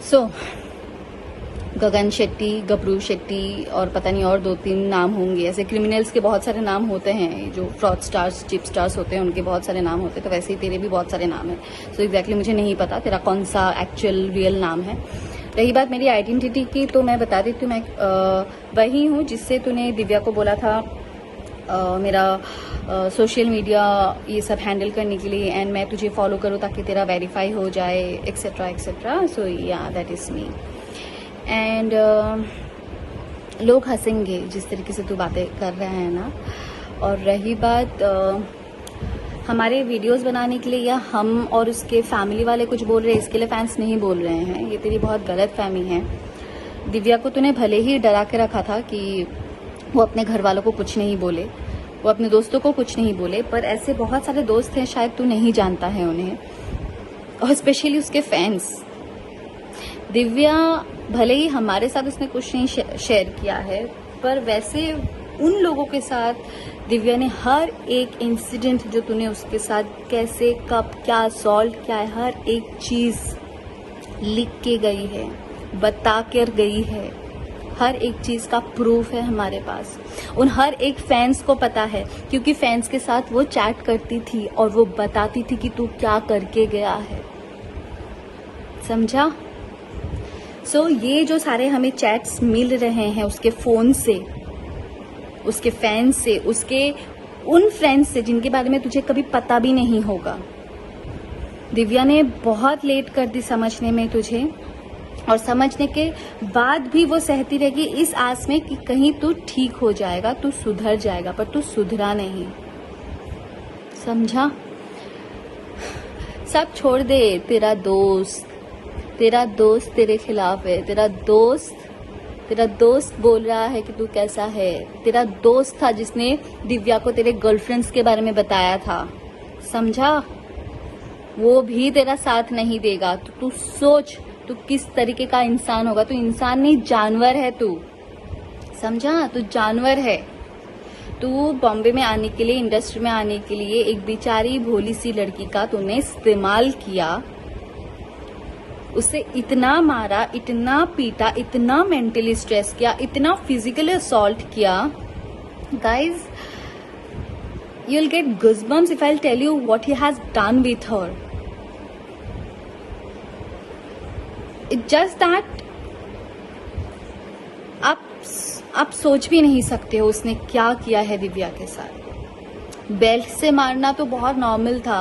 सो गगन शेट्टी, गबरू शेट्टी और पता नहीं और 2-3 नाम होंगे। ऐसे क्रिमिनल्स के बहुत सारे नाम होते हैं, जो फ्रॉड स्टार्स, चिप स्टार्स होते हैं, उनके बहुत सारे नाम होते हैं। तो वैसे ही तेरे भी बहुत सारे नाम हैं। सो एग्जैक्टली मुझे नहीं पता तेरा कौन सा एक्चुअल रियल नाम है। रही बात मेरी आइडेंटिटी की, तो मैं बता देती हूँ, मैं वही हूँ जिससे तूने दिव्या को बोला था मेरा सोशल मीडिया ये सब हैंडल करने के लिए, एंड मैं तुझे फॉलो करूँ ताकि तेरा वेरीफाई हो जाए, एक्सेट्रा एक्सेट्रा। सो या दैट इज मी। एंड लोग हंसेंगे जिस तरीके से तू बातें कर रहा है ना। और रही बात हमारे वीडियोस बनाने के लिए या हम और उसके फैमिली वाले कुछ बोल रहे हैं, इसके लिए फैंस नहीं बोल रहे हैं। ये तेरी बहुत गलत फहमी है। दिव्या को तूने भले ही डरा के रखा था कि वो अपने घर वालों को कुछ नहीं बोले, वो अपने दोस्तों को कुछ नहीं बोले, पर ऐसे बहुत सारे दोस्त हैं, शायद तू नहीं जानता है उन्हें, और स्पेशली उसके फैंस। दिव्या भले ही हमारे साथ उसने कुछ नहीं शेयर किया है, पर वैसे उन लोगों के साथ दिव्या ने हर एक इंसिडेंट जो तूने उसके साथ कैसे, कब, क्या सॉल्व किया है, हर एक चीज लिख के गई है, बता कर गई है। हर एक चीज का प्रूफ है हमारे पास। उन हर एक फैंस को पता है, क्योंकि फैंस के साथ वो चैट करती थी और वो बताती थी कि तू क्या करके गया है। समझा? सो ये जो सारे हमें चैट्स मिल रहे हैं उसके फोन से, उसके फैंस से, उसके उन फ्रेंड्स से जिनके बारे में तुझे कभी पता भी नहीं होगा। दिव्या ने बहुत लेट कर दी समझने में तुझे, और समझने के बाद भी वो सहती रहेगी इस आस में कि कहीं तू ठीक हो जाएगा, तू सुधर जाएगा, पर तू सुधरा नहीं। समझा? सब छोड़ दे। तेरा दोस्त तेरे खिलाफ है। तेरा दोस्त बोल रहा है कि तू कैसा है। तेरा दोस्त था जिसने दिव्या को तेरे गर्लफ्रेंड्स के बारे में बताया था। समझा? वो भी तेरा साथ नहीं देगा। तो तू सोच, तू किस तरीके का इंसान होगा। तू इंसान नहीं, जानवर है तू। समझा? तू जानवर है। तू बॉम्बे में आने के लिए, इंडस्ट्री में आने के लिए एक बेचारी भोली सी लड़की का तूने इस्तेमाल किया, उसे इतना मारा, इतना पीटा, इतना मेंटली स्ट्रेस किया, इतना फिजिकली असॉल्ट किया। Guys, you'll get goosebumps if I'll tell you what he has done with her. It's just that आप सोच भी नहीं सकते हो उसने क्या किया है दिव्या के साथ। बेल्ट से मारना तो बहुत नॉर्मल था।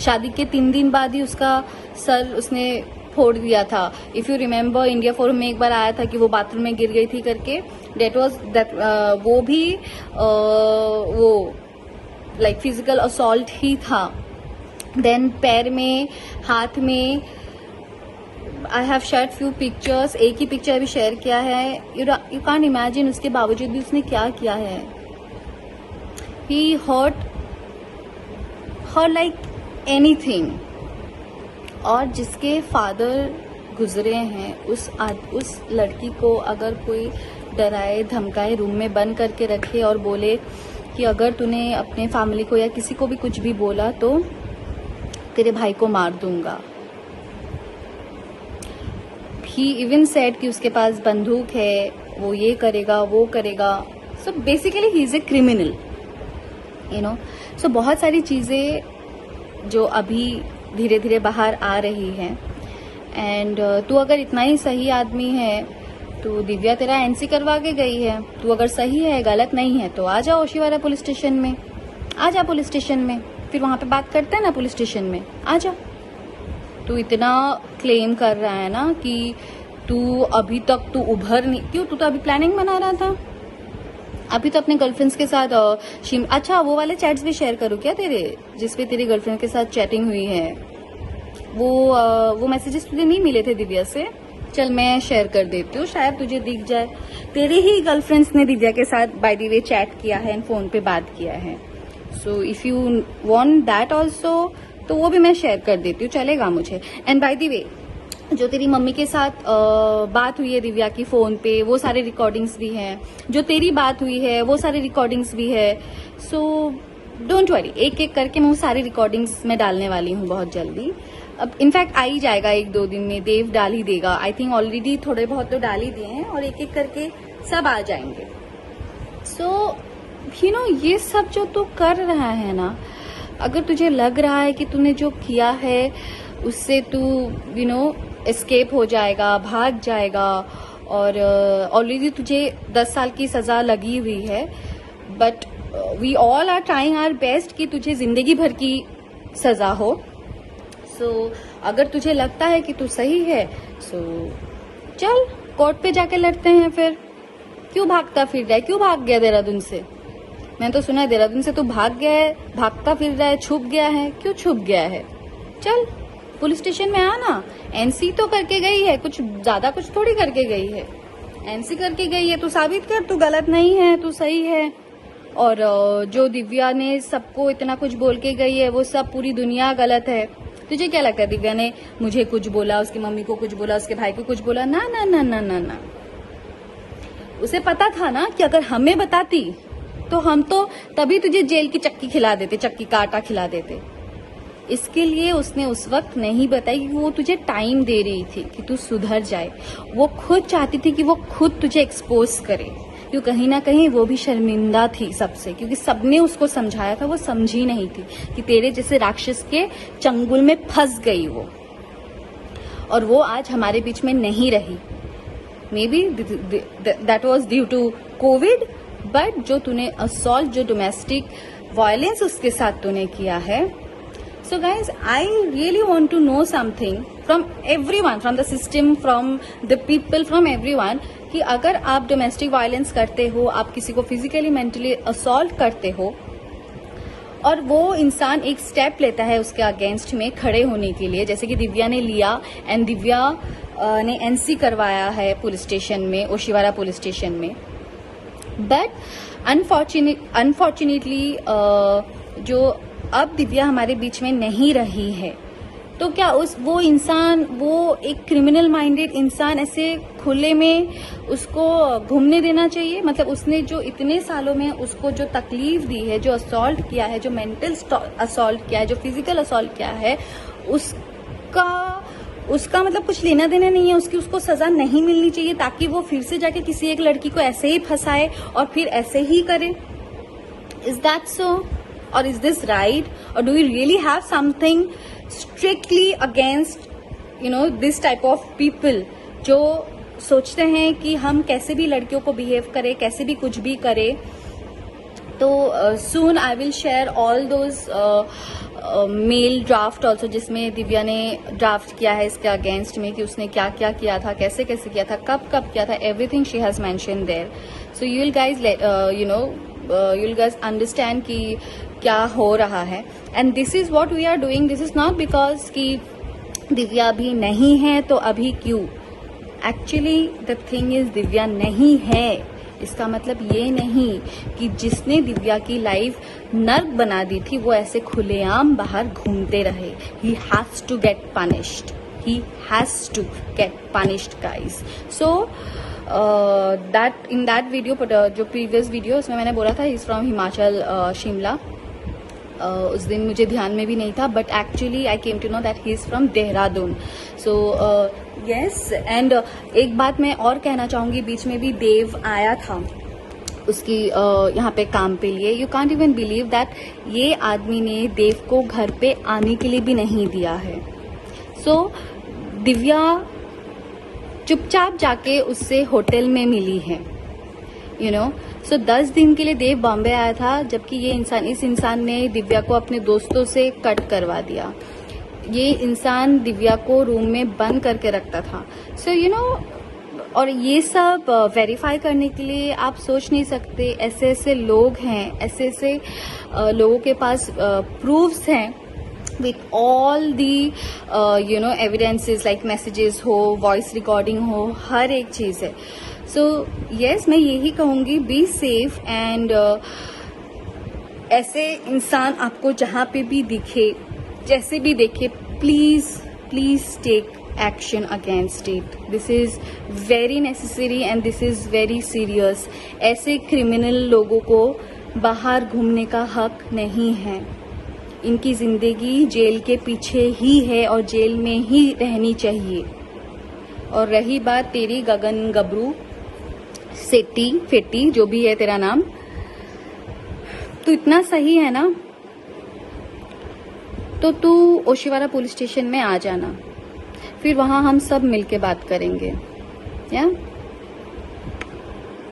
शादी के 3 दिन बाद ही उसका सर उसने फोड़ दिया था। If you remember, India forum में एक बार आया था कि वो बाथरूम में गिर गई थी करके। वो भी वो लाइक फिजिकल असॉल्ट ही था। देन पैर में, हाथ में, I have shared few pictures. एक ही पिक्चर अभी शेयर किया है। यू कांट इमेजिन उसके बावजूद भी उसने क्या किया है। ही हर्ट हर लाइक एनीथिंग। और जिसके फादर गुजरे हैं, उस लड़की को अगर कोई डराए, धमकाए, रूम में बंद करके रखे और बोले कि अगर तूने अपने फैमिली को या किसी को भी कुछ भी बोला तो तेरे भाई को मार दूंगा। ही इवन सेड कि उसके पास बंदूक है, वो ये करेगा, वो करेगा। So basically he is a criminal, you know. So बहुत सारी चीजें जो अभी धीरे धीरे बाहर आ रही है। एंड तू अगर इतना ही सही आदमी है तो दिव्या तेरा एनसी करवा के गई है। तू अगर सही है, गलत नहीं है, तो आ जा ओशीवारा पुलिस स्टेशन में। आ जा पुलिस स्टेशन में, फिर वहां पे बात करते हैं ना पुलिस स्टेशन में। आ जा। तू इतना क्लेम कर रहा है ना कि तू अभी तक तू उभर नहीं, क्यों? तू तो अभी प्लानिंग बना रहा था। अभी तो अपने गर्लफ्रेंड्स के साथ अच्छा, वो वाले चैट्स भी शेयर करूँ क्या तेरे, जिसपे तेरी गर्लफ्रेंड के साथ चैटिंग हुई है? वो मैसेजेस तुझे नहीं मिले थे दिव्या से? चल मैं शेयर कर देती हूँ, शायद तुझे दिख जाए। तेरे ही गर्लफ्रेंड्स ने दिव्या के साथ बाय द वे चैट किया है एंड फोन पे बात किया है। So if you want that also, तो वो भी मैं शेयर कर देती हूँ, चलेगा मुझे। एंड बाय द वे, जो तेरी मम्मी के साथ बात हुई है दिव्या की फोन पे, वो सारे रिकॉर्डिंग्स भी हैं। जो तेरी बात हुई है वो सारी रिकॉर्डिंग्स भी है। सो डोंट वरी, एक एक करके मैं वो सारी रिकॉर्डिंग्स में डालने वाली हूँ बहुत जल्दी। अब इनफैक्ट आ ही जाएगा 1-2 दिन में, देव डाल ही देगा। आई थिंक ऑलरेडी थोड़े बहुत तो डाल ही दिए हैं और एक एक करके सब आ जाएंगे। सो ये सब जो तू कर रहा है ना, अगर तुझे लग रहा है कि तूने जो किया है उससे तू एस्केप हो जाएगा, भाग जाएगा, और ऑलरेडी तुझे 10 साल की सजा लगी हुई है, but we all are trying our best कि तुझे जिंदगी भर की सजा हो। सो अगर तुझे लगता है कि तू सही है, सो चल कोर्ट पे जाके लड़ते हैं फिर। क्यों भागता फिर रहा है? क्यों भाग गया देहरादून से? मैंने तो सुना है देहरादून से तो भाग गया है, भागता फिर रहा है, छुप गया है। क्यों छुप गया है? चल पुलिस स्टेशन में आना। एनसी तो करके गई है, कुछ ज्यादा कुछ थोड़ी करके गई है, एनसी करके गई है। तू साबित कर, तू गलत नहीं है, तू सही है। और जो दिव्या ने सबको इतना कुछ बोल के गई है, वो सब पूरी दुनिया गलत है। तुझे क्या लगता है दिव्या ने मुझे कुछ बोला, उसकी मम्मी को कुछ बोला, उसके भाई को कुछ बोला? ना ना ना ना ना ना। उसे पता था ना कि अगर हमें बताती तो हम तो तभी तुझे जेल की चक्की खिला देते, चक्की का आटा खिला देते। इसके लिए उसने उस वक्त नहीं बताई कि वो तुझे टाइम दे रही थी कि तू सुधर जाए। वो खुद चाहती थी कि वो खुद तुझे एक्सपोज करे, क्योंकि कहीं ना कहीं वो भी शर्मिंदा थी सबसे, क्योंकि सबने उसको समझाया था, वो समझी नहीं थी कि तेरे जैसे राक्षस के चंगुल में फंस गई वो, और वो आज हमारे बीच में नहीं रही। Maybe that was due to COVID, but जो तूने असॉल्ट, जो डोमेस्टिक वायलेंस उसके साथ तूने किया है। So guys, I really want to know something from everyone, from the system, from the people, from everyone, कि अगर आप डोमेस्टिक वायलेंस करते हो, आप किसी को फिजिकली मेंटली असॉल्ट करते हो, और वो इंसान एक स्टेप लेता है उसके अगेंस्ट में खड़े होने के लिए, जैसे कि दिव्या ने लिया, एंड दिव्या ने एनसी करवाया है पुलिस स्टेशन में, ओशिवारा पुलिस स्टेशन में। बट अनफॉर्चुनेटली जो अब दिव्या हमारे बीच में नहीं रही है, तो क्या वो इंसान, वो एक क्रिमिनल माइंडेड इंसान ऐसे खुले में उसको घूमने देना चाहिए? मतलब उसने जो इतने सालों में उसको जो तकलीफ दी है, जो असॉल्ट किया है, जो मेंटल असॉल्ट किया है, जो फिजिकल असॉल्ट किया है, उसका मतलब कुछ लेना देना नहीं है। उसको सजा नहीं मिलनी चाहिए, ताकि वो फिर से जाके किसी एक लड़की को ऐसे ही फंसाए और फिर ऐसे ही करे। Is that so? Or is this right? Or do we really have something strictly against this type of people जो सोचते हैं कि हम कैसे भी लड़कियों को बिहेव करें, कैसे भी कुछ भी करें? तो soon I will share all those mail draft also, जिसमें दिव्या ने ड्राफ्ट किया है इसके अगेंस्ट में कि उसने क्या क्या किया था, कैसे कैसे किया था, कब कब किया था, everything she has mention there. So you will guys you will guys understand कि क्या हो रहा है। And this is what we are doing. This is not because कि दिव्या अभी नहीं है तो अभी क्यों। Actually the thing is Divya नहीं है, इसका मतलब ये नहीं कि जिसने दिव्या की लाइफ नर्क बना दी थी वो ऐसे खुलेआम बाहर घूमते रहे। He has to get punished, he has to get punished guys. So that in that video, जो प्रीवियस वीडियो, उसमें मैंने बोला था इज फ्रॉम हिमाचल शिमला। उस दिन मुझे ध्यान में भी नहीं था, but actually I came to know that he is from Dehradun. So yes, and एक बात मैं और कहना चाहूंगी, बीच में भी देव आया था उसकी यहाँ पे काम पे लिए। You can't even believe that ये आदमी ने देव को घर पे आने के लिए भी नहीं दिया है। सो दिव्या चुपचाप जाके उससे होटल में मिली है, सो 10 दिन के लिए देव बॉम्बे आया था, जबकि इस इंसान ने दिव्या को अपने दोस्तों से कट करवा दिया। ये इंसान दिव्या को रूम में बंद करके रखता था। सो और ये सब वेरीफाई करने के लिए आप सोच नहीं सकते, ऐसे ऐसे लोग हैं, ऐसे ऐसे लोगों के पास प्रूफ्स हैं with all the evidences like messages हो, वॉइस रिकॉर्डिंग हो, हर एक चीज है। सो यस, मैं यही कहूंगी, बी सेफ एंड ऐसे इंसान आपको जहां पे भी दिखे, जैसे भी देखे, please take action against it. This is very necessary and this is very serious. ऐसे क्रिमिनल लोगों को बाहर घूमने का हक नहीं है। इनकी जिंदगी जेल के पीछे ही है और जेल में ही रहनी चाहिए। और रही बात तेरी गगन गबरू सेट्टी फेट्टी जो भी है तेरा नाम, तो इतना सही है ना, तो तू ओशिवारा पुलिस स्टेशन में आ जाना, फिर वहां हम सब मिलके बात करेंगे। या